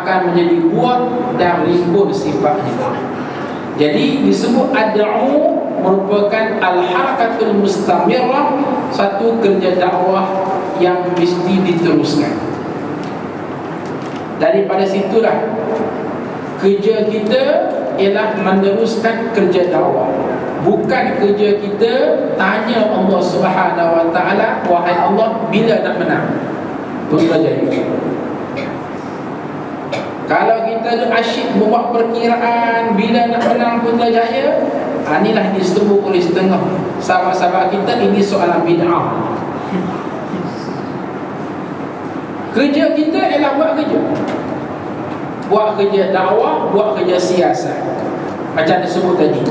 akan menjadi buah dan rimbun sifatnya. Jadi disebut ad'u merupakan al-harakatul mustamirah, satu kerja dakwah yang mesti diteruskan. Daripada situlah kerja kita ialah meneruskan kerja dakwah. Bukan kerja kita tanya Allah Subhanahu Wa Taala, wahai Allah, bila nak menang? Putrajaya. Kalau kita asyik buat perkiraan bila nak menang Putrajaya, inilah disebut oleh setengah sahabat-sahabat kita, ini soalan bid'ah. Kerja kita ialah buat kerja. Buat kerja dakwah, buat kerja siasat. Macam disebut tadi,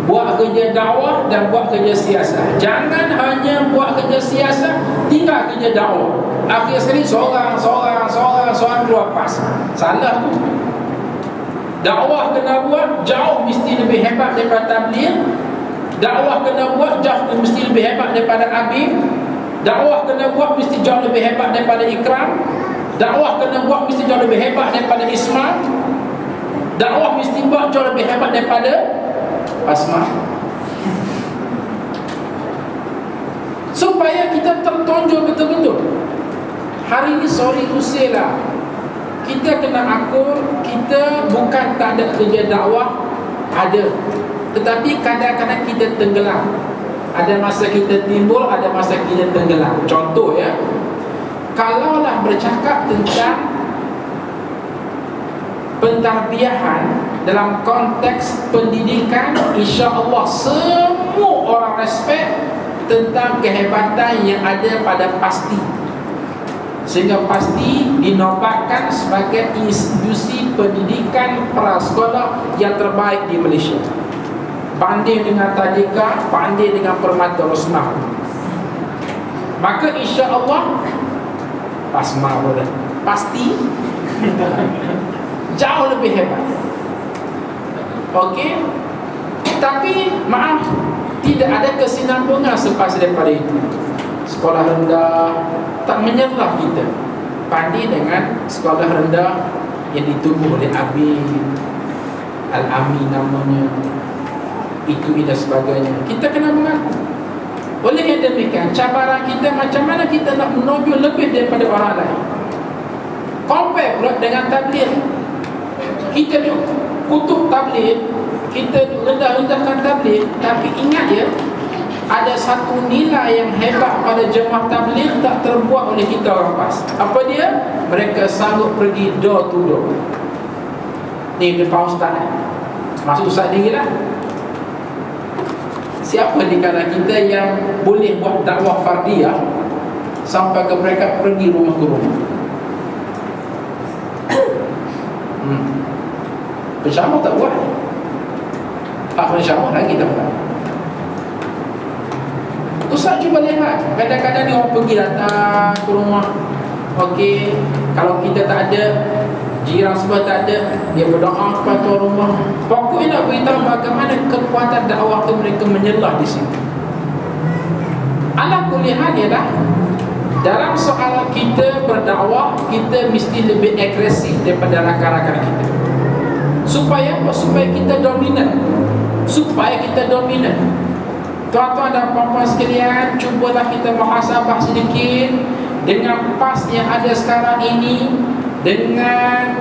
buat kerja dakwah dan buat kerja siasat. Jangan hanya buat kerja siasat, tinggal kerja dakwah. Akhir sekali seorang keluar pas. Salah tu. Dakwah kena buat jauh mesti lebih hebat daripada tabligh. Dakwah kena buat jauh mesti lebih hebat daripada Habib. Dakwah kena buat mesti jauh lebih hebat daripada Ikram. Dakwah kena buat mesti jauh lebih hebat daripada Ismail. Dakwah mesti buat jauh lebih hebat daripada Asma. Supaya kita tertonjol betul-betul. Hari ni sorry to say lah, kita kena akur, kita bukan tak ada kerja dakwah, ada. Tetapi kadang-kadang kita tenggelam. Ada masa kita timbul, ada masa kita tenggelam. Contoh ya, kalaulah bercakap tentang pentarbiyahan dalam konteks pendidikan, insya-Allah semua orang respect tentang kehebatan yang ada pada Pasti, sehingga Pasti dinobatkan sebagai institusi pendidikan prasekolah yang terbaik di Malaysia. Banding dengan Tadika, banding dengan Permata Rosmah. Maka insya-Allah Pasma boleh, Pasti jauh lebih hebat. Okey. Tapi maaf, tidak ada kesinambungan selepas daripada itu. Sekolah rendah tak menyerah kita. Banding dengan sekolah rendah yang ditubuh oleh Abi Al-Ami namanya, itu dan sebagainya. Kita kena mengaku. Oleh yang demikian, cabaran kita macam mana kita nak menonjol lebih daripada orang lain. Compare pula dengan tabligh. Kita kutuk tabligh, kita rendah-rendahkan tabligh, tapi ingat ya, ada satu nilai yang hebat pada jemaah tabligh tak terbuat oleh kita orang PAS. Apa dia? Mereka sanggup pergi door to door. Ni depan ustaz, masuk ustaz diri lah. Siapa di kalangan kita yang boleh buat dakwah fardiyah sampai ke mereka pergi rumah ke rumah? Pensyamah tak buat. Pensyamah lagi tak buat. Ustaz cuba lihat, kadang-kadang dia orang pergi datang ke rumah. Okey, kalau kita tak ada, jiran sebelah tak ada, dia berdoa kepada tuan rumah. Pokoknya nak beritahu bagaimana kekuatan dakwah tu mereka menyelah di situ. Ala kulli hal ialah, dalam soal kita berdakwah, kita mesti lebih agresif daripada rakan-rakan kita. Supaya apa? Supaya kita dominan. Tuan-tuan dan puan-puan sekalian, cubalah kita muhasabah sedikit dengan PAS yang ada sekarang ini, dengan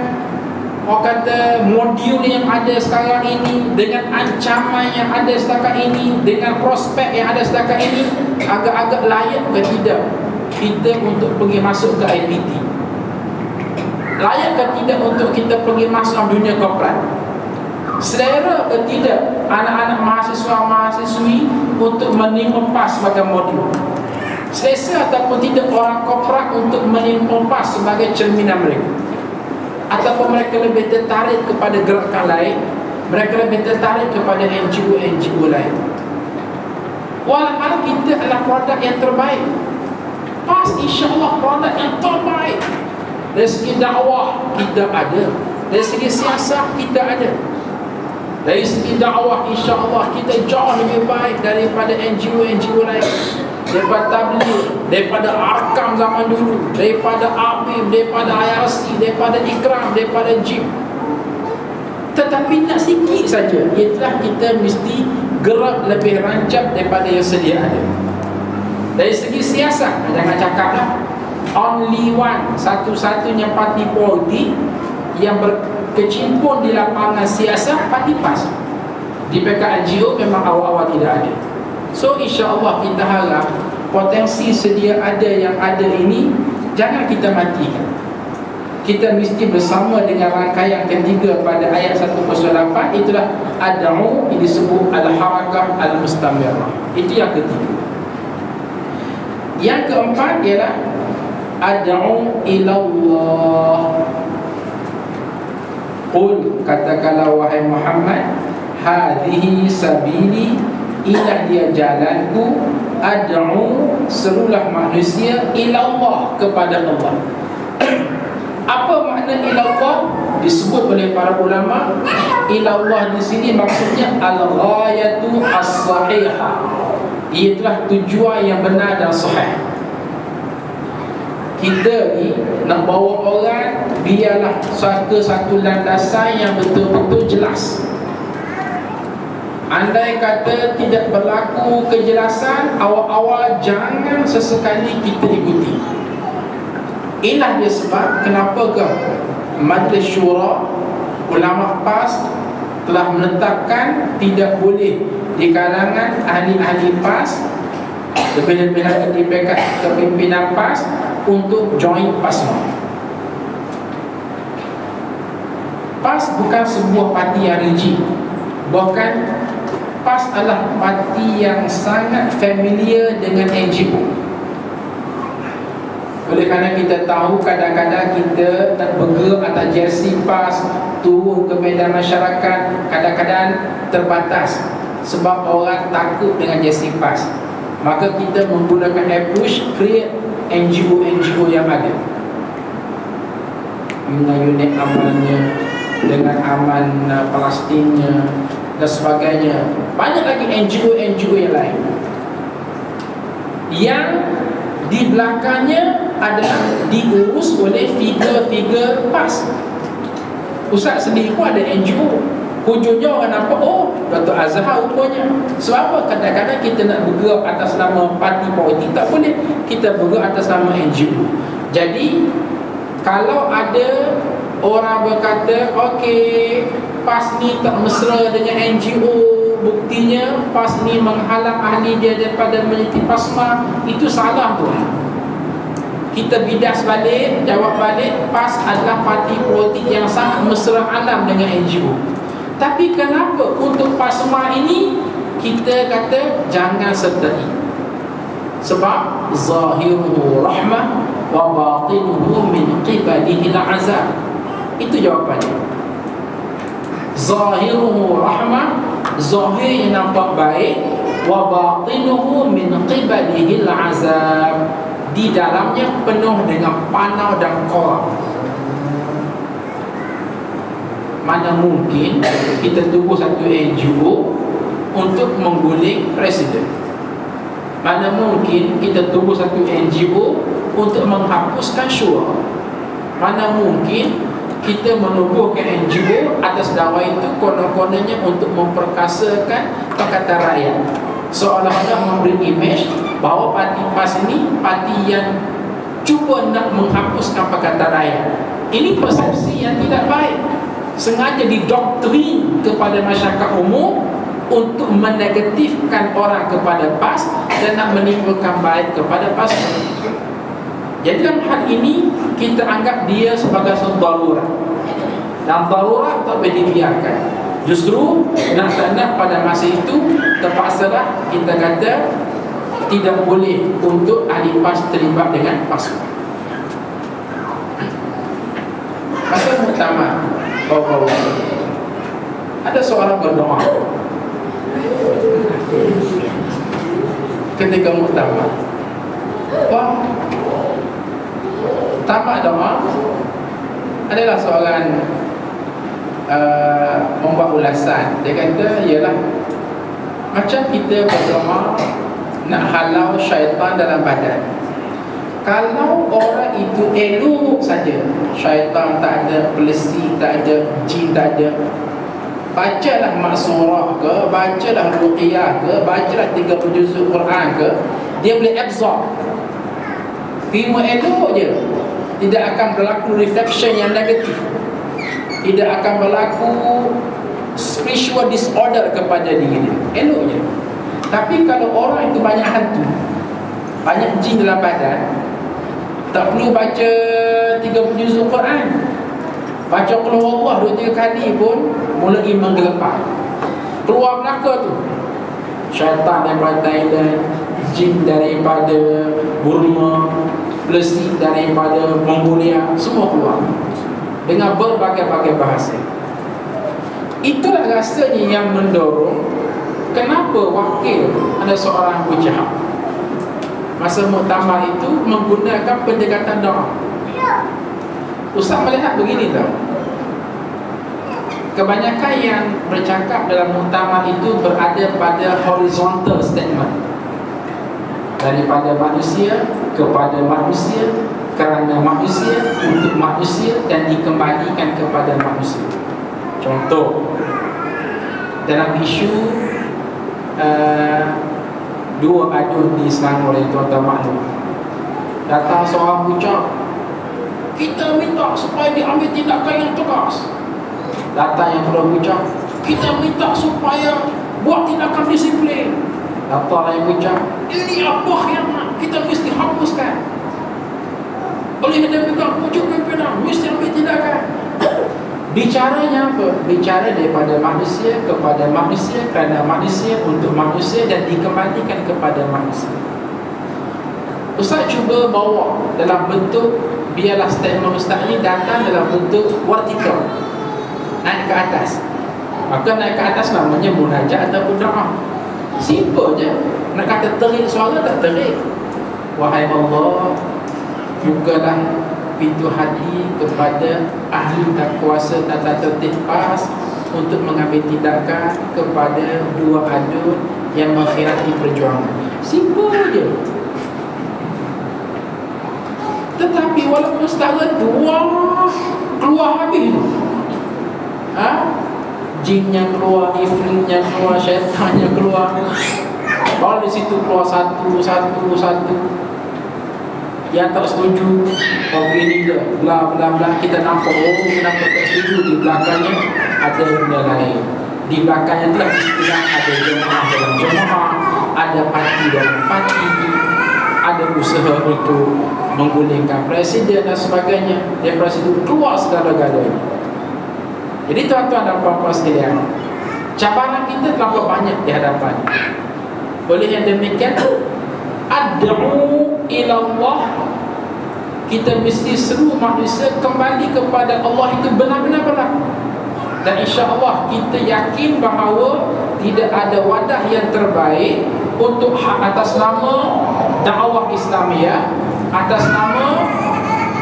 orang kata modul yang ada sekarang ini, dengan ancaman yang ada setakat ini, dengan prospek yang ada setakat ini, agak-agak layak ke tidak kita untuk pergi masuk ke IPT? Layak ke tidak untuk kita pergi masuk dunia korporat? Selera ke tidak anak-anak mahasiswa-mahasiswi untuk menerima PAS sebagai modul? Selesa ataupun tidak orang korporat untuk menerima PAS sebagai cerminan mereka? Ataupun mereka lebih tertarik kepada gerakan lain, mereka lebih tertarik kepada NGO-NGO lain? Walaupun kita adalah produk yang terbaik, PAS insya-Allah produk yang terbaik. Dari segi dakwah kita ada, dari segi siasat kita ada. Dari segi dakwah insya-Allah kita jauh lebih baik daripada NGO-NGO lain. daripada tabligh, daripada arkam zaman dulu, daripada Abib, daripada IRC, daripada Ikram, daripada JIM. Tetapi nak sikit saja, ialah kita mesti gerak lebih rancak daripada yang sedia ada. Dari segi siasat, jangan cakaplah only one, satu-satunya parti politik yang berkecimpung di lapangan siasat, parti PAS. Di PKNGO memang awal-awal tidak ada. So insya-Allah kita harap potensi sedia ada yang ada ini jangan kita matikan. Kita mesti bersama dengan rangkaian ketiga pada ayat 108, itulah ad'u, ini disebut al-harakah al-mustamirah. Itu yang ketiga. Yang keempat ialah ad'u ilallah. Qul, katakanlah wahai Muhammad, hadhihi sabili, inilah dia jalanku, ad'u, serulah manusia, ilallah, kepada Allah. Apa makna ilallah? Disebut oleh para ulama, ilallah di sini maksudnya al-ghayatu as-sahihah, ialah tujuan yang benar dan sahih. Kita ni nak bawa orang, biarlah satu landasan yang betul-betul jelas. Andai kata tidak berlaku kejelasan, awal-awal jangan sesekali kita ikuti. Inilah dia sebab kenapa ke Majlis Syura ulama PAS telah menetapkan tidak boleh di kalangan ahli-ahli PAS, lebih-lebih lagi di peringkat kepimpinan PAS, untuk join PASMA. PAS bukan sebuah parti yang rigid, bahkan PAS adalah parti yang sangat familiar dengan NGO. Oleh kerana kita tahu kadang-kadang kita nak bergerak atas jersey PAS, turun ke medan masyarakat, kadang-kadang terbatas sebab orang takut dengan jersey PAS. Maka kita menggunakan approach create NGO yang ada dengan unit amalnya, dengan aman Palestinnya dan sebagainya. Banyak lagi NGO yang lain yang di belakangnya adalah diurus oleh figure-figure PAS. Ustaz sendiri pun ada NGO. Hujungnya orang nampak, oh, Dr. Azhar rupanya. Sebab apa? Kadang-kadang kita nak bergerak atas nama parti politik, tak boleh. Kita bergerak atas nama NGO. Jadi kalau ada orang berkata, okey, PAS ni tak mesra dengan NGO, buktinya PAS ni menghalang ahli dia daripada menjadi PASMA, itu salah tu. Kita bidas balik, jawab balik, PAS adalah parti politik yang sangat mesra alam dengan NGO. Tapi kenapa untuk PASMA ini kita kata jangan sertai? Sebab zahiruhu rahmah wa batinuhu min qibalihi al-azab. Itu jawapannya. Zahiruhu rahmah, zahir yang nampak baik, wa batinuhu min qibalihi al-azab, di dalamnya penuh dengan panau dan korak. Mana mungkin kita tubuh satu NGO untuk mengguling presiden? Mana mungkin kita tubuh satu NGO untuk menghapuskan syura? Mana mungkin kita menubuhkan NGO atas dakwa itu konon-kononnya untuk memperkasakan Pakatan Rakyat, seolah-olah memberi imej bahawa parti PAS ini parti yang cuba nak menghapuskan Pakatan Rakyat. Ini persepsi yang tidak baik, sengaja didoktrin kepada masyarakat umum untuk menegatifkan orang kepada PAS dan nak menimbulkan baik kepada PAS. Jadi dalam hal ini kita anggap dia sebagai satu darurat, dan darurat tak boleh dibiarkan. Justru nak pada masa itu terpaksalah kita kata tidak boleh untuk ahli PAS terlibat dengan PASMA. Masa muktamar ada seorang berdoa ketika muktamar. Wah, tamat doa adalah seorang membuat ulasan. Dia kata ialah macam kita berdoa nak halau syaitan dalam badan. Kalau orang itu elok saja, syaitan tak ada, pelesi tak ada, jin tak ada, bacalah maksurah ke, bacalah ruqyah ke, bacalah 30 juzuk Quran ke, dia boleh absorb. Terima elok je, tidak akan berlaku reflection yang negatif, tidak akan berlaku spiritual disorder kepada diri dia, elok je. Tapi kalau orang itu banyak hantu, banyak jin dalam badan, tak perlu baca 30 juzuk Quran, baca qul huwallah 2-3 kali pun mulai menggelepar, keluar neraka tu. Syaitan daripada Thailand, jin daripada Burma, pelesi daripada Mongolia, semua keluar dengan berbagai-bagai bahasa. Itulah rasanya yang mendorong kenapa wakil ada seorang Abu Jahal masa muktamar itu menggunakan pendekatan doa. Ustaz melihat begini tau, kebanyakan yang bercakap dalam muktamar itu berada pada horizontal statement, daripada manusia kepada manusia, kerana manusia, untuk manusia, dan dikembalikan kepada manusia. Contoh, dalam isu dua adun di Selangor yang tuan-tuan maklum, datang seorang bucak, kita minta supaya diambil tindakan yang tegas. Datang yang kedua bucak, kita minta supaya buat tindakan disiplin. Datang yang bucak, ini apa yang kita mesti hapuskan. Oleh dia pegang pucuk pimpinan, mesti ambil tindakan. Bicaranya apa? Bicara daripada manusia kepada manusia, kerana manusia, untuk manusia, dan dikembalikan kepada manusia. Ustaz cuba bawa dalam bentuk, biarlah statement Ustaz ini datang dalam bentuk vertikal, naik ke atas. Maka naik ke atas namanya munajat ataupun doa. Simple je. Nak kata terik suara, tak terik. Wahai Allah, bukalah pintu hati kepada ahli dan kuasa tata tertib PAS untuk mengambil tindakan kepada dua adun yang mengkhianati perjuangan. Simple je. Tetapi walaupun setara dua keluar habis, jinnya keluar, ifritnya keluar, syaitannya keluar, baru di situ keluar satu. Yang tak setuju, opini dia, bla bla bla, kita nampak, oh kenapa tak setuju, di belakangnya ada benda lain. Di belakangnya telah istilah ada jemaah dalam jemaah, ada parti dalam parti, ada usaha untuk menggulingkan presiden dan sebagainya. Daripada situ keluar segala-galanya. Jadi tuan-tuan dan puan-puan sekalian, cabaran kita terlalu banyak di hadapan. Oleh yang demikian, ad'u ila Allah, kita mesti seru manusia kembali kepada Allah itu benar-benar berlaku. Dan insya-Allah kita yakin bahawa tidak ada wadah yang terbaik untuk atas nama dakwah Islamiah, atas nama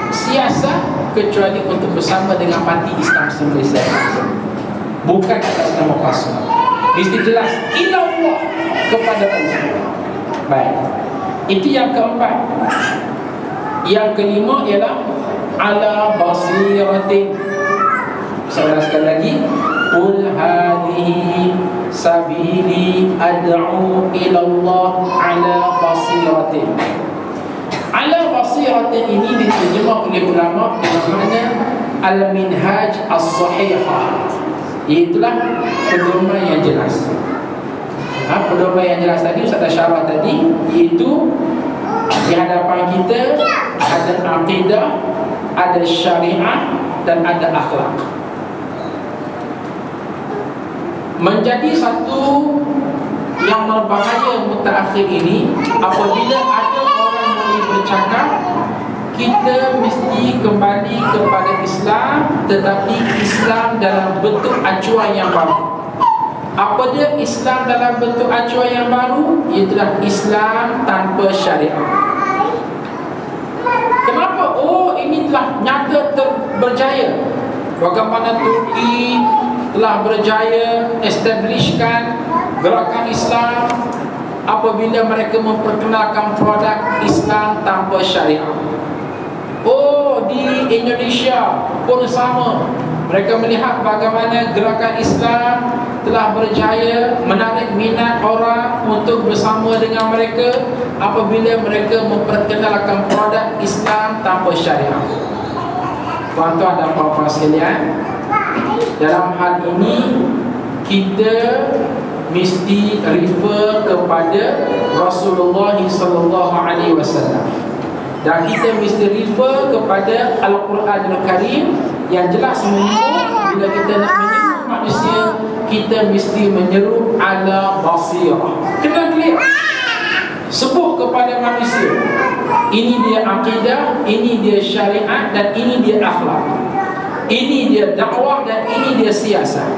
siasat, kecuali untuk bersama dengan parti Islam Malaysia, bukan atas nama pasukan. Mesti jelas ila Allah, kepada Allah. Baik, itu yang keempat. Yang kelima ialah ala basiratin. Saya sekali lagi, qul hadhihi sabili ad'u ila Allah ala basiratin. Ala basiratin ini diterjemah oleh ulama dengan makna al-minhaj as-sahihah, iaitulah pedoman yang jelas. Pedoman yang jelas tadi Ustaz dah syarah tadi, iaitu di hadapan kita ada akidah, ada syariah, dan ada akhlak. Menjadi satu yang berbahaya mutaakhir ini apabila ada orang boleh bercakap kita mesti kembali kepada Islam, tetapi Islam dalam bentuk acuan yang baru. Apa dia Islam dalam bentuk acuan yang baru? Iaitulah Islam tanpa syariat. Kenapa? Oh, ini telah nyata berjaya. Bagaimana Turki telah berjaya establishkan gerakan Islam apabila mereka memperkenalkan produk Islam tanpa syariah. Oh, di Indonesia pun sama. Mereka melihat bagaimana gerakan Islam telah berjaya menarik minat orang untuk bersama dengan mereka apabila mereka memperkenalkan produk Islam tanpa syariah. Tuan-tuan dan puan-puan sekalian, dalam hal ini kita mesti refer kepada Rasulullah sallallahu alaihi wasallam, dan kita mesti refer kepada Al-Quranul Karim yang jelas menyebut bila kita nak menyeru manusia, kita mesti menyeru ala basirah. Kena clear, sebut kepada manusia ini dia akidah, ini dia syariat, dan ini dia akhlak, ini dia dakwah, dan ini dia siasat.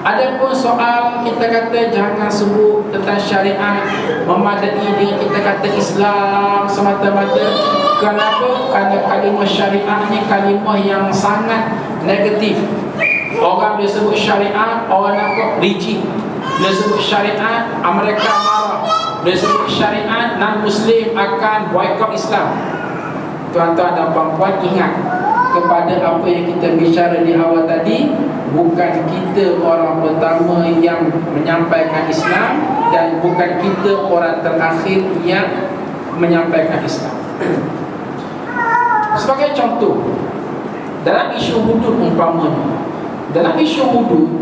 Adapun soal kita kata jangan sebut tentang syariat, memadai dengan kita kata Islam semata-mata. Kenapa? Kerana kalimah syariat ni kalimah yang sangat negatif. Orang bila sebut syariat, orang nampak rigid. Bila sebut syariat, mereka marah. Bila sebut syariat, non-Muslim akan boykot Islam. Tuan-tuan dan puan-puan, ingat kepada apa yang kita bicara di awal tadi, bukan kita orang pertama yang menyampaikan Islam, dan bukan kita orang terakhir yang menyampaikan Islam. Sebagai contoh, dalam isu hudud umpamanya, dalam isu hudud,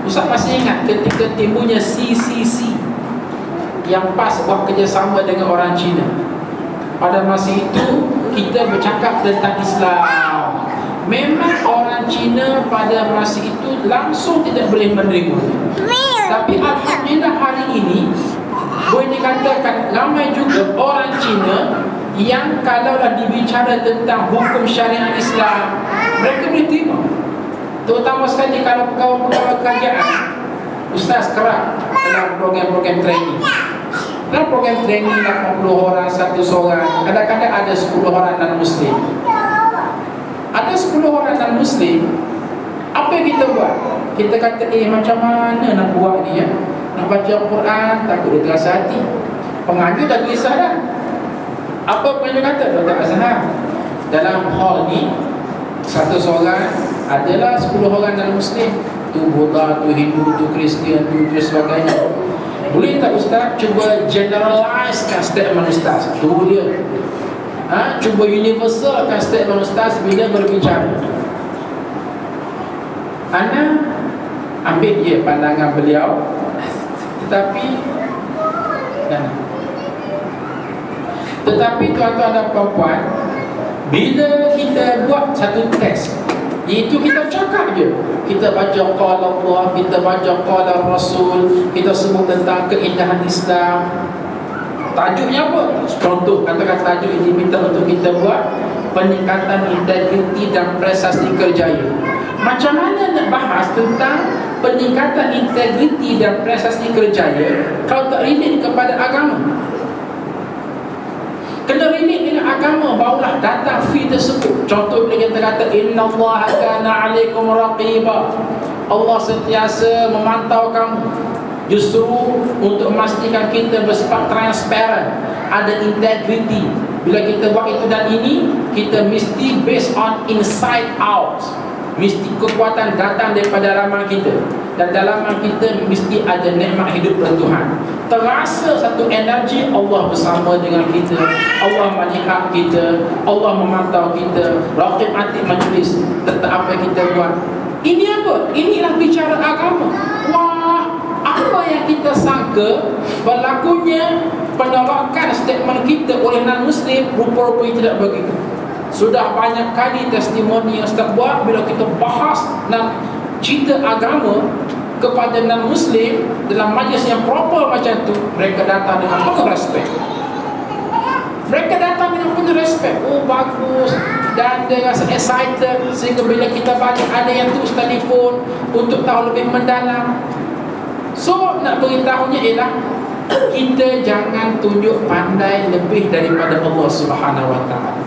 Ustaz masih ingat ketika timbulnya CCC yang PAS buat kerjasama dengan orang Cina. Pada masa itu kita bercakap tentang Islam. Memang orang Cina pada masa itu langsung tidak boleh menerima. Tapi alhamdulillah hari ini boleh dikatakan ramai juga orang Cina yang kalaulah dibicara tentang hukum syariat Islam, mereka boleh terima. Terutama sekali kalau pegawai kerajaan, ustaz kerap dalam program-program training. Dalam program training 80 orang, 100 orang, kadang-kadang ada 10 orang non-Muslim. Ada 10 orang non-Muslim, apa yang kita buat? Kita kata, macam mana nak buat ni ya? Nak baca Al-Quran, takut dia terasa hati. Pengajar dah gelisah dah. Apa pengajar kata? Dr. Azhar, dalam hall ni 100 orang, adalah 10 orang non-Muslim. Tu Buddha, tu Hindu, tu Kristian, tu sebagainya. Boleh tak Ustaz cuba generalizekan statement Ustaz? Tu dia. Cuba universalkan statement Ustaz bila berbicara. Ana ambil je pandangan beliau, tetapi tuan-tuan dan puan-puan, bila kita buat satu test, itu kita cakap je, kita baca qala Allah, kita baca qala Rasul, kita sebut tentang keindahan Islam. Tajuknya apa? Contoh, katakan tajuk ini diminta untuk kita buat peningkatan integriti dan prestasi kerjaya. Macam mana nak bahas tentang peningkatan integriti dan prestasi kerjaya kalau tak relate kepada agama? Kena relate dengan agama, barulah datang fee tersebut. Contoh bila kita kata innallaha kana 'alaikum raqiba, Allah sentiasa memantau kamu. Justru untuk memastikan kita bersifat transparent, ada integriti. Bila kita buat itu dan ini, kita mesti based on inside out. Mesti kekuatan datang daripada ramal kita, dan dalam ramal kita mesti ada nikmat hidup dari Tuhan. Terasa satu energi Allah bersama dengan kita, Allah melihat kita, Allah memantau kita, raqib atid majlis tentang apa yang kita buat. Ini apa? Inilah bicara agama. Wah, apa yang kita sangka berlakunya penolakan statement kita oleh non-Muslim, rupa-rupanya tidak begitu. Sudah banyak kali testimoni yang Ustaz buat, bila kita bahas dan cerita agama kepada non-Muslim dalam majlis yang proper macam tu, mereka datang dengan penuh respect. Mereka datang dengan penuh respect. Oh bagus, dan dia rasa excited, sehingga bila kita balik ada yang terus telefon untuk tahu lebih mendalam. So nak beritahunya ialah kita jangan tunjuk pandai lebih daripada Allah Subhanahu Wa Taala.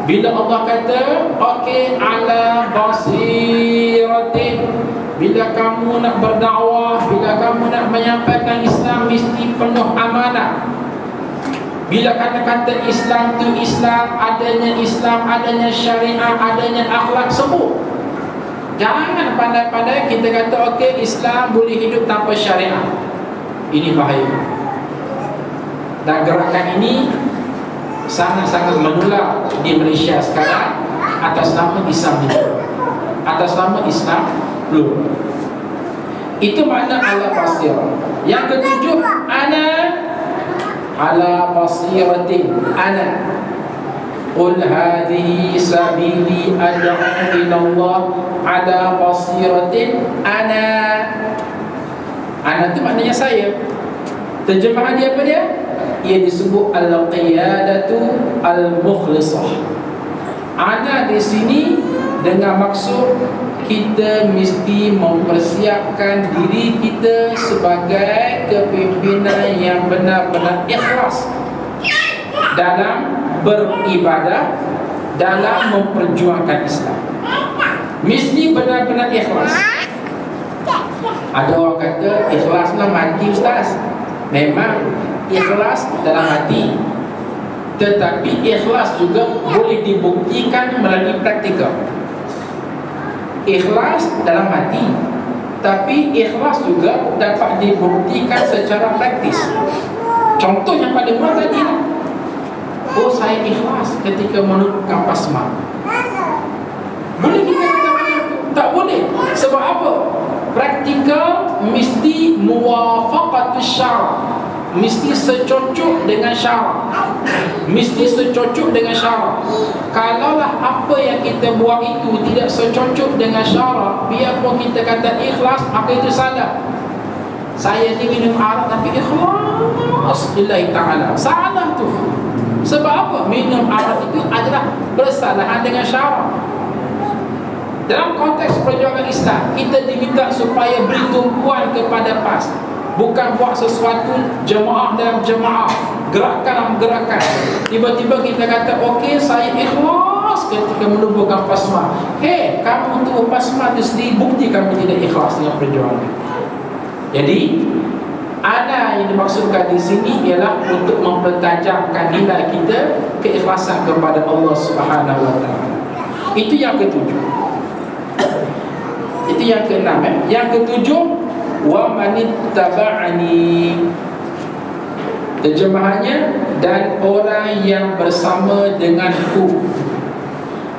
Bila Allah kata okey ala basiratin, bila kamu nak berdakwah, bila kamu nak nak menyampaikan Islam mesti penuh amanah. Bila kata-kata Islam tu Islam, adanya syariah, adanya akhlak, sebut. Jangan pandai-pandai kita kata okey, Islam boleh hidup tanpa syariah. Ini bahaya. Dan gerakan ini sangat-sangat menular di Malaysia sekarang atas nama Islam itu, atas nama Islam plural. Itu makna ala basirah. Yang ketujuh, ana ala basiratin. Ana qul hadhihi sabili ad'u ila Allah ala basiratin. Ana itu maknanya saya. Terjemahan dia apa dia? Ia disebut al-qiyadatu al-mukhlisah. Ana di sini dengan maksud kita mesti mempersiapkan diri kita sebagai kepimpinan yang benar-benar ikhlas dalam beribadah, dalam memperjuangkan Islam. Mesti benar-benar ikhlas. Ada orang kata ikhlaslah mati ustaz. Memang ikhlas dalam hati, tetapi ikhlas juga boleh dibuktikan melalui praktikal. Ikhlas dalam hati, tapi ikhlas juga dapat dibuktikan secara praktis. Contoh yang paling mudah tadi lah. Oh, saya ikhlas ketika menutupkan pasma. Boleh kita kata macam tu? Tak boleh. Sebab apa? Praktikal mesti muwafaqatus syara', mesti secocok dengan syarak, mesti secocok dengan syarak. Kalaulah apa yang kita buat itu tidak secocok dengan syarak, biarpun kita kata ikhlas, maka itu salah. Saya ni minum arak tapi ikhlas lillahi ta'ala, salah tu. Sebab apa? Minum arak itu adalah bersalahan dengan syarak. Dalam konteks perjuangan Islam, kita diminta supaya beri tumpuan kepada PAS, bukan buat sesuatu jemaah dalam jemaah, gerakan dalam gerakan. Tiba-tiba kita kata okey, saya ikhlas ketika menubuhkan pasma. Hei, kamu tubuh pasma itu sendiri bukti kamu tidak ikhlas dengan perjuangan. Jadi ada yang dimaksudkan di sini ialah untuk mempertajamkan nilai kita, keikhlasan kepada Allah Subhanahu Wa Taala. Itu yang ketujuh. Itu yang keenam. Yang ketujuh, wa manittaba'ani. Terjemahannya, dan orang yang bersama denganku.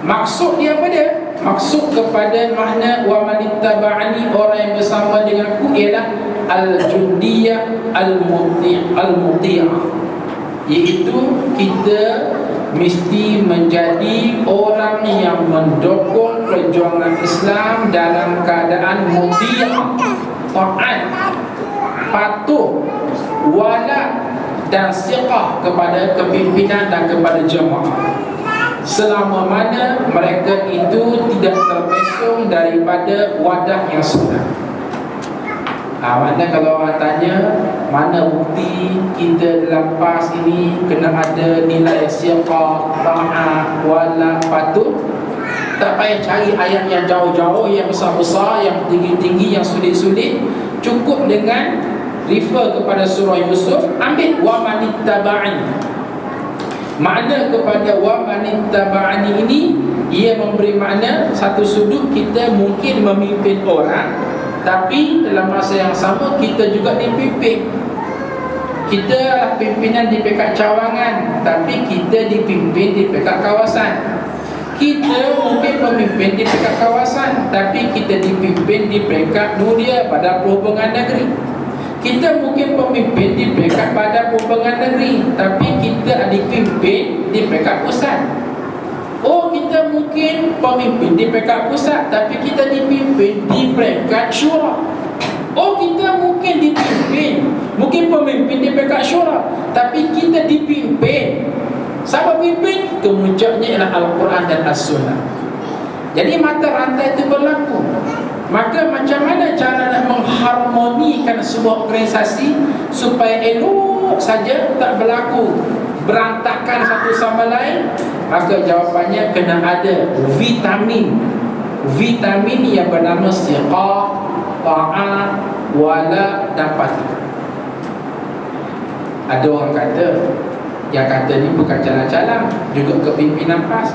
Maksud dia apa dia? Maksud kepada makna wa manittaba'ani, orang yang bersama denganku, ialah al-jundiyah al-muti'ah, iaitu kita mesti menjadi orang yang mendukung perjuangan Islam dalam keadaan muti'ah, taat, patuh, wala dan siqah kepada kepimpinan dan kepada jemaah, selama mana mereka itu tidak terpesong daripada wadah yang sunnah. Mana kalau orang tanya mana bukti kita dalam PAS ini kena ada nilai siqah, ta'ah, wala, patuh, tak payah cari ayat yang jauh-jauh, yang besar-besar, yang tinggi-tinggi, yang sulit-sulit. Cukup dengan refer kepada surah Yusuf, ambil wa manittaba'ani. Makna kepada wa manittaba'ani ini, ia memberi makna satu sudut kita mungkin memimpin orang, tapi dalam masa yang sama kita juga dipimpin. Kita adalah pimpinan di pekat cawangan, tapi kita dipimpin di pekat kawasan. Kita mungkin pemimpin di pekat kawasan, tapi kita dipimpin di pekat Nuria, Badan Perhubungan Negeri. Kita mungkin pemimpin di pekat Badan Perhubungan Negeri, tapi kita dipimpin di pekat pusat. Oh, kita mungkin pemimpin di pekat pusat, tapi kita dipimpin di peringkat syura. Oh, kita mungkin pemimpin di pekat syura, tapi kita dipimpin. Siapa pimpin? Kemuncaknya ialah Al-Quran dan As-Sunnah. Jadi mata rantai itu berlaku. Maka macam mana cara nak mengharmonikan sebuah organisasi supaya elok saja, tak berlaku berantakan satu sama lain? Maka jawapannya kena ada vitamin yang bernama siqah, ta'ah, wala dan patuh. Ada orang kata, yang kata ni bukan calang-calang, juga kepimpinan PAS.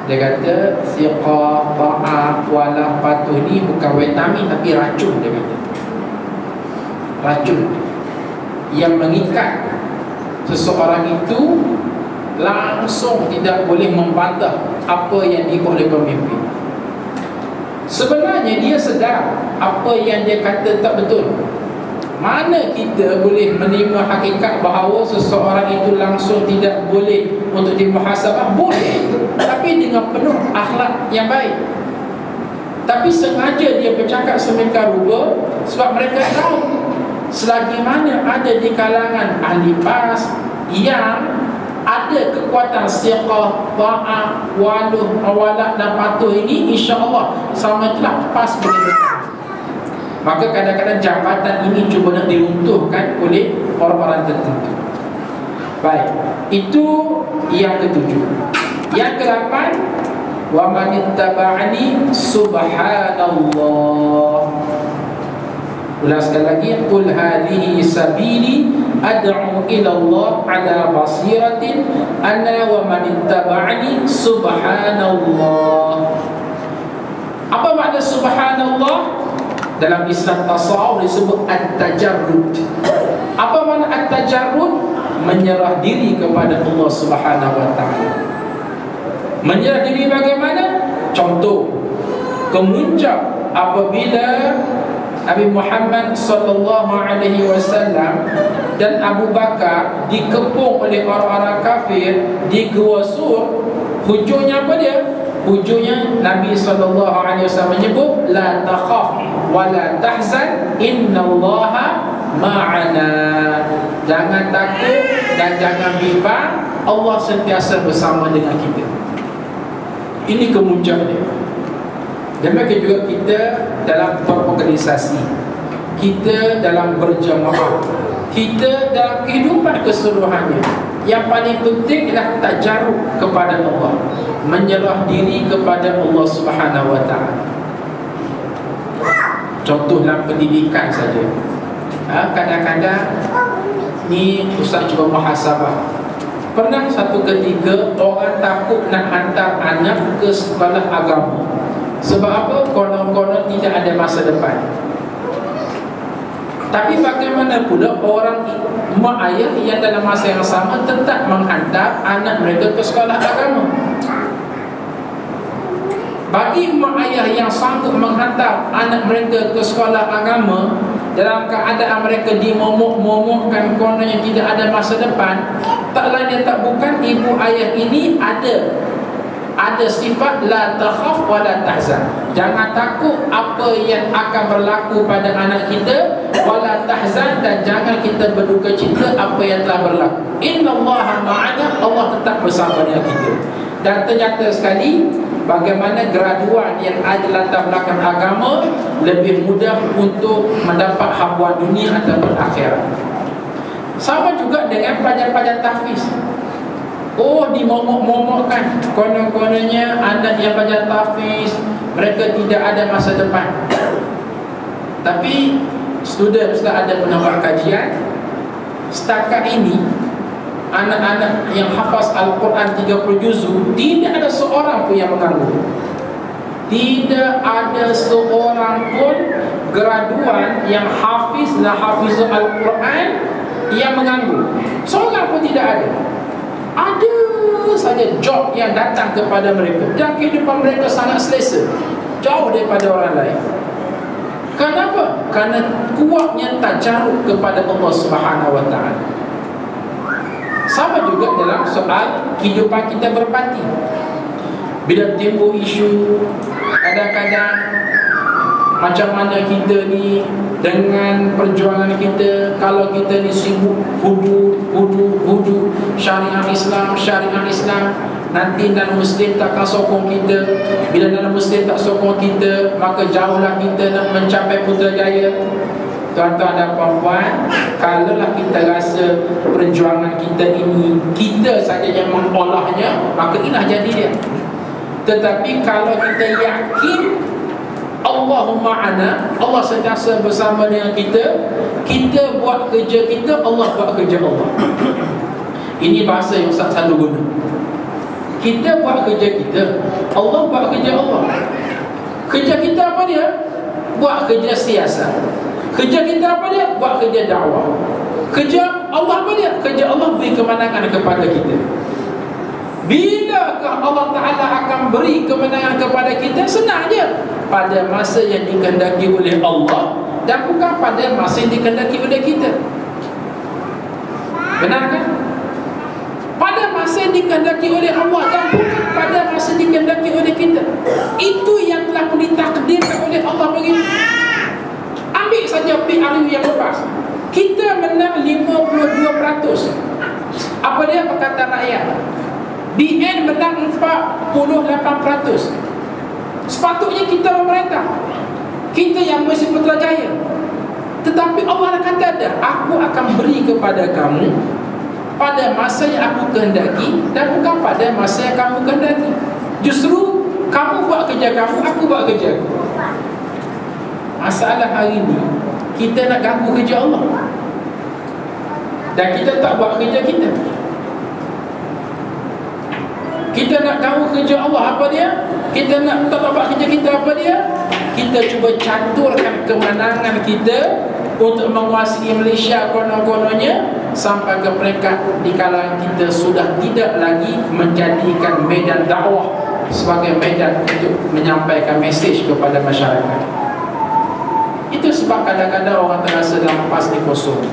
Dia kata siqah, ta'ah, wala, patuh ni bukan vitamin tapi racun. Dia kata racun yang mengikat seseorang itu langsung tidak boleh membantah apa yang diikut oleh pemimpin. Sebenarnya dia sedar apa yang dia kata tak betul. Mana kita boleh menerima hakikat bahawa seseorang itu langsung tidak boleh untuk dimuhasabah? Boleh, tapi dengan penuh akhlak yang baik. Tapi sengaja dia bercakap semeka rupa sebab mereka tahu selagi mana ada di kalangan ahli PAS yang ada kekuatan siqah, ta'ah, waluh, awalak dan patuh ini, insya-Allah sama itulah PAS boleh bertahan. Maka kadang-kadang jabatan ini cuba nak diruntuhkan oleh orang-orang tertentu. Baik, itu yang ketujuh. Yang ke-8, wa man ittaba'ani subhanallah. Ulang sekali lagi, qul hadhihi sabili ad'u ila Allah ala basiratin ana wa man ittaba'ani subhanallah. Apa makna subhanallah? Dalam Islam tasawuf disebut at-tajarrud. Apa makna at-tajarrud? Menyerah diri kepada Allah Subhanahu wa taala. Menyerah diri bagaimana? Contoh, kemuncak apabila Nabi Muhammad sallallahu alaihi wasallam dan Abu Bakar dikepung oleh orang-orang kafir di Gua Sur, hujungnya apa dia? Hujungnya Nabi SAW menyebut la takhaf wa la tahzan innallaha ma'ana. Jangan takut dan jangan bimbang, Allah sentiasa bersama dengan kita. Ini kemuncak dia. Demikian juga kita dalam berorganisasi, kita dalam berjamaah, kita dalam kehidupan keseluruhannya. Yang paling penting ialah tajarrud kepada Allah, menyerah diri kepada Allah Subhanahu wa taala. Contoh dalam pendidikan saja. Kadang-kadang ni ustaz cuba muhasabah. Pernah satu ketika orang takut nak hantar anak ke sekolah agama. Sebab apa? Konon-konon tidak ada masa depan. Tapi bagaimana pula orang mak ayah yang dalam masa yang sama tetap menghantar anak mereka ke sekolah agama? Bagi mak ayah yang sanggup menghantar anak mereka ke sekolah agama dalam keadaan mereka dimomok-momokkan kononnya tidak ada masa depan, tak lain dan tak bukan ibu ayah ini ada sifat la takhaf wa la tahzan. Jangan takut apa yang akan berlaku pada anak kita, wala tahzan, dan jangan kita berduka cita apa yang telah berlaku. Innallaha ma'ana, Allah tetap bersama dengan kita. Dan ternyata sekali bagaimana graduan yang ada latar belakang agama lebih mudah untuk mendapat habuan dunia ataupun akhirat. Sama juga dengan pelajar-pelajar tahfiz. Oh, dimomok-momokkan konon-kononnya anak yang belajar tahfiz mereka tidak ada masa depan. Tapi student sudah ada pernah buat kajian, setakat ini anak-anak yang hafaz Al-Quran 30 juzuk tidak ada seorang pun yang mengganggu. Tidak ada seorang pun graduan yang hafiz Al-Quran yang mengganggu. Seorang pun tidak ada. Ada saja job yang datang kepada mereka dan kehidupan mereka sangat selesa, jauh daripada orang lain. Kenapa? Kerana kuatnya tajarrud kepada Allah Subhanahu wa taala. Sama juga dalam soal kehidupan kita berparti. Bila timbul isu, kadang-kadang macam mana kita ni dengan perjuangan kita, kalau kita ni sibuk hudu syariah Islam, nanti non-Muslim takkan sokong kita. Bila non-Muslim tak sokong kita, maka jauhlah kita nak mencapai Putrajaya. Tuan-tuan dan puan-puan, kalaulah kita rasa perjuangan kita ini kita saja yang mengolahnya, maka inilah jadi dia. Tetapi kalau kita yakin Allah Allahu ma'ana, Allah sentiasa bersama dengan kita. Kita buat kerja kita, Allah buat kerja Allah. Ini bahasa yang Ustaz selalu guna. Kita buat kerja kita, Allah buat kerja Allah. Kerja kita apa dia? Buat kerja siasat. Kerja kita apa dia? Buat kerja dakwah. Kerja Allah apa dia? Kerja Allah beri kemenangan kepada kita. Bilakah Allah Ta'ala akan beri kemenangan kepada kita? Senang je. Pada masa yang dikehendaki oleh Allah, dan bukan pada masa yang dikehendaki oleh kita. Benar kan? Pada masa yang dikehendaki oleh Allah, dan bukan pada masa yang dikehendaki oleh kita. Itu yang telah ditakdirkan oleh Allah begitu. Ambil saja PRU yang lepas, kita menang 52%. Apa dia Pakatan Rakyat? BN menang 48%. Sepatutnya kita memerintah, kita yang mesti Putrajaya. Tetapi Allah kata ada, aku akan beri kepada kamu pada masa yang aku kehendaki, dan bukan pada masa yang kamu kehendaki. Justru kamu buat kerja kamu, aku buat kerja aku. Masalah hari ini, kita nak ganggu kerja Allah, dan kita tak buat kerja kita. Kita nak ganggu kerja Allah, apa dia? Kita nak tak buat kerja kita, apa dia? Kita cuba caturkan kemenangan kita untuk menguasai Malaysia konon-kononnya, sampai ke peringkat di kalangan kita sudah tidak lagi menjadikan medan dakwah sebagai medan untuk menyampaikan mesej kepada masyarakat. Itu sebab kadang-kadang orang terasa dalam pas ni kosong.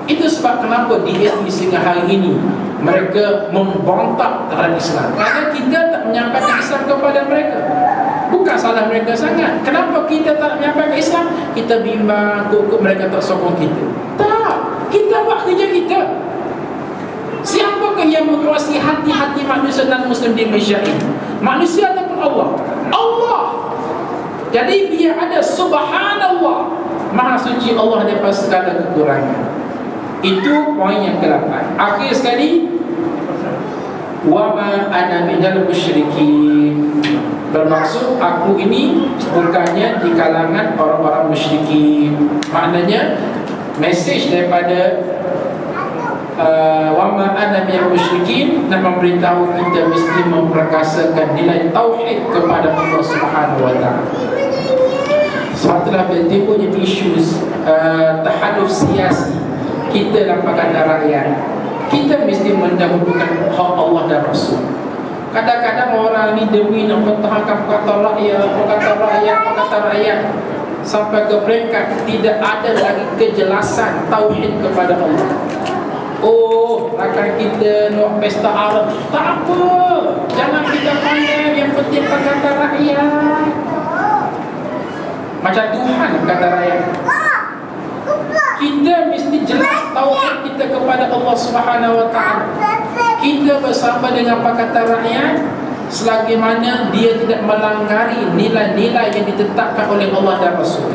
Itu sebab kenapa DAP sehingga hari ini mereka membontak terhadap Islam, kerana kita tak menyampaikan Islam kepada mereka. Bukan salah mereka sangat. Kenapa kita tak menyampaikan Islam? Kita bimbang kok mereka tak sokong kita. Tak, kita buat kerja kita. Siapakah yang menguasai hati-hati manusia dan Muslim di Malaysia ini? Manusia ataupun Allah? Allah. Jadi biar ada subhanallah, maha suci Allah daripada segala kekurangan. Itu poin yang ke-8. Akhir sekali, wa ma ana minal musyrikin. Bermaksud aku ini bukannya di kalangan orang-orang musyrikin. Maknanya mesej daripada wa ma ana minal musyrikin nak memberitahu kita mesti memperkasakan nilai tauhid kepada Allah Subhanahu wa taala. Sebab itulah timbulnya isu tahaduf siasi kita dalam Pakatan Rakyat. Kita mesti mendahulukan hak Allah dan Rasul. Kadang-kadang orang ni demi nak pertahankan perkataan rakyat sampai ke peringkat tidak ada lagi kejelasan tauhid kepada Allah. Oh, akan kita nak pesta Arab, tak apa, jangan kita pandai, yang penting perkataan rakyat. Macam Tuhan kata rakyat. Kita mesti jelas tauhid kita kepada Allah Subhanahu wa taala. Kita bersama dengan Pakatan Rakyat selagi mana dia tidak melanggar nilai-nilai yang ditetapkan oleh Allah dan Rasul.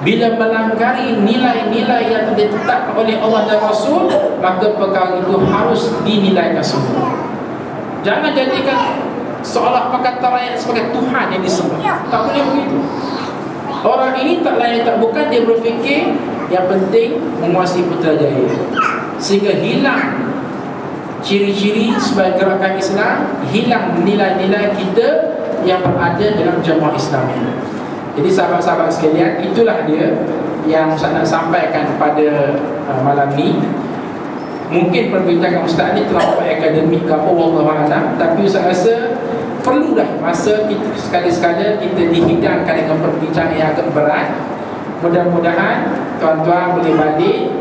Bila melanggar nilai-nilai yang ditetapkan oleh Allah dan Rasul, maka perkara itu harus dinilaikan semua. Jangan jadikan seolah Pakatan Rakyat sebagai Tuhan yang disembah. Tak boleh begitu. Orang ini tak lain tak bukan, dia berfikir yang penting menguasai Putrajaya, sehingga hilang ciri-ciri sebagai gerakan Islam, hilang nilai-nilai kita yang berada dalam jemaah Islam ini. Jadi sahabat-sahabat sekalian, itulah dia yang saya nak sampaikan pada malam ni. Mungkin perbincangan Ustaz ni terlalu akademik ke apa, wallahu a'lam, tapi saya rasa perlulah masa kita sekali-sekala kita dihidangkan dengan perbincangan yang agak berat. Mudah-mudahan tuan-tuan boleh balik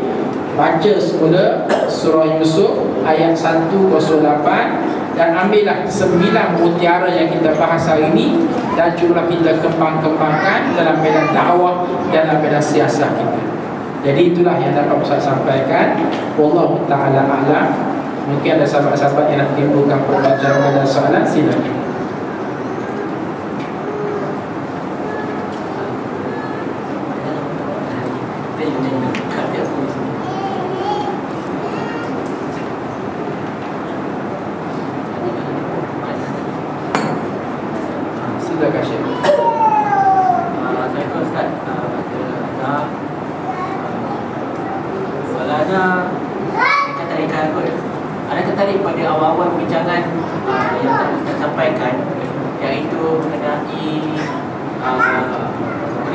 baca semula surah Yusuf ayat 108 dan ambillah 9 mutiara yang kita bahas hari ini, dan cubalah kita kembang-kembangkan dalam medan dakwah dan dalam medan siasat kita. Jadi itulah yang dapat saya sampaikan. Wallahu ta'ala a'lam. Mungkin ada sahabat-sahabat yang nak timbulkan perbincangan dan soalan, silakan. Saya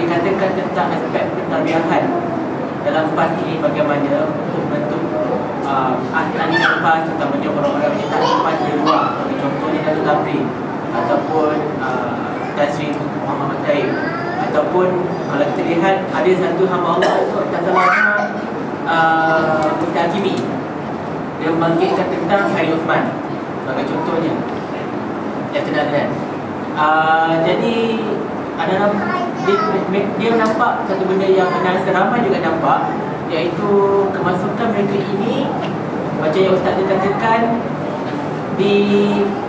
dikatakan tentang aspek pentarbiahan dalam PAS ini bagaimana untuk membentuk ahli-ahli PAS, terutamanya orang-orang yang tak PAS di luar, seperti contohnya Datuk Tabri ataupun Tan Sri Muhammad Taib, ataupun kalau kita lihat ada satu hamba Allah itu tak salah Ustaz Hakimi, dia membangkitkan tentang Khairi Uthman sebagai contohnya yang terdapat. Jadi dia nampak satu benda yang menarik, ramai juga nampak, iaitu kemasukan mereka ini macam yang Ustaz dia katakan di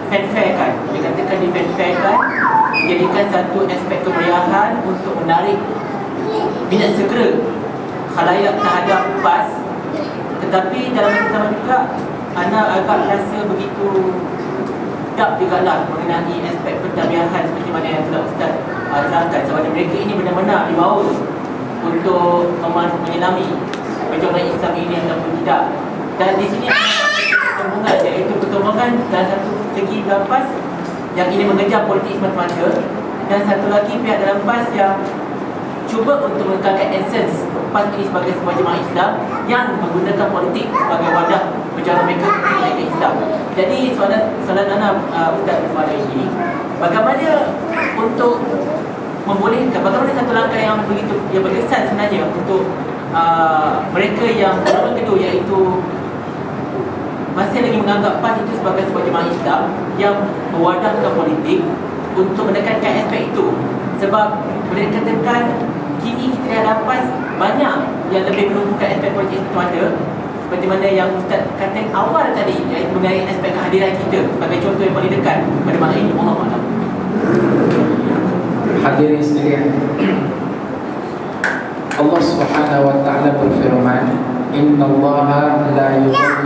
fanfare-kan, dijadikan satu aspek kemeriahan untuk menarik minat segera khalayak terhadap PAS. Tetapi dalam masa sama juga Ana agak rasa begitu tak jugalah mengenai aspek pentadbiahan seperti mana yang telah Ustaz terangkan, sebab mereka ini benar-benar dibawa untuk menyelami perjuangan Islam ini ataupun tidak. Dan di sini pertemuan, iaitu pertemuan dalam satu segi dalam PAS yang ini mengejar politik semata-mata, dan satu lagi pihak dalam PAS yang cuba untuk mengekalkan esens PAS ini sebagai sebuah jemaah Islam yang menggunakan politik sebagai wadah perjuangan mereka Islam. Jadi soalan Ana Ustaz pada ini, bagaimana untuk membolehkan, bagaimana satu langkah yang begitu yang berkesan sebenarnya untuk mereka yang golongan kedua, iaitu masih lagi menganggap PAS itu sebagai sebuah jemaah Islam yang mewadahkan politik untuk menekankan aspek itu. Sebab boleh dikatakan kini kita lihat PAS banyak yang lebih menumpukan aspek politik semata, seperti mana yang Ustaz kata awal tadi, iaitu mengenai aspek kehadiran kita sebagai contoh yang paling dekat pada malam ini. Allah Alam. Hadirin sekalian, Allah Subhanahu wa taala berfirman, "Innallaha la yughayyiru